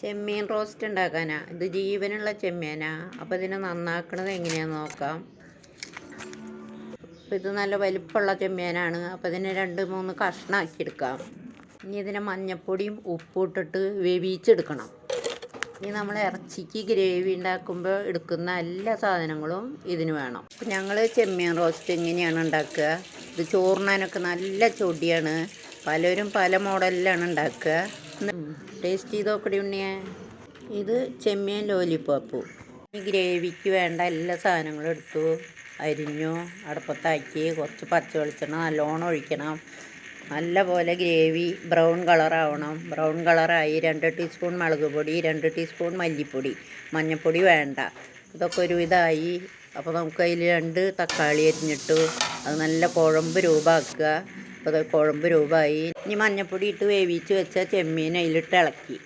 ചെമ്മീൻ roast ഉണ്ടാക്കാനാ. ഇത് ജീവനുള്ള ചെമ്മീനാ. അപ്പോൾ ഇതിനെ നന്നാക്കണത് എങ്ങനെയാണെന്ന് നോക്കാം. അപ്പോൾ ഇത് നല്ല വലിപ്പമുള്ള ചെമ്മീനാണ്. അപ്പോൾ ഇതിനെ 2-3 കഷ്ണമാക്കി എടുക്കാം. ഇനി ഇതിനെ മഞ്ഞൾപ്പൊടിയും ഉപ്പും ഇട്ടിട്ട് വേവിച്ചെടുക്കണം. ഇനി നമ്മൾ ഇറച്ചിക്ക് ഗ്രേവി ഉണ്ടാക്കുമ്പോൾ എടുക്കുന്ന എല്ലാ സാധനങ്ങളും ഇതിന് വേണം. അപ്പം ഞങ്ങൾ ചെമ്മീൻ റോസ്റ്റ് എങ്ങനെയാണ് ഉണ്ടാക്കുക? ഇത് ചോറിനാനൊക്കെ നല്ല ചൊടിയാണ്. പലരും പല മോഡലിലാണ് ഉണ്ടാക്കുക. ടേസ്റ്റ് ചെയ്ത് നോക്കടി ഉണ്ണിയെ. ഇത് ചെമ്മീൻ ലോലിപ്പോപ്പ്. ഈ ഗ്രേവിക്ക് വേണ്ട എല്ലാ സാധനങ്ങളും എടുത്തു അരിഞ്ഞു അടുപ്പത്താക്കി കുറച്ച് പച്ച വെളിച്ചെണ്ണ നല്ലോണം ഒഴിക്കണം. നല്ല പോലെ ഗ്രേവി ബ്രൗൺ കളറാവണം. ബ്രൗൺ കളറായി 2 ടീസ്പൂൺ മുളക് പൊടി, 2 ടീസ്പൂൺ മല്ലിപ്പൊടി, മഞ്ഞൾപ്പൊടി വേണ്ട. ഇതൊക്കെ ഒരു ഇതായി. അപ്പോൾ നമുക്ക് അതിൽ 2 തക്കാളി അരിഞ്ഞിട്ടു അത് നല്ല കുഴമ്പ് രൂപമാക്കുക. അപ്പോൾ അത് കുഴമ്പ് രൂപമായി. ഇനി മഞ്ഞൾപ്പൊടി ഇട്ട് വേവിച്ച് വെച്ച ചെമ്മീൻ അതിലിട്ട് ഇളക്കി.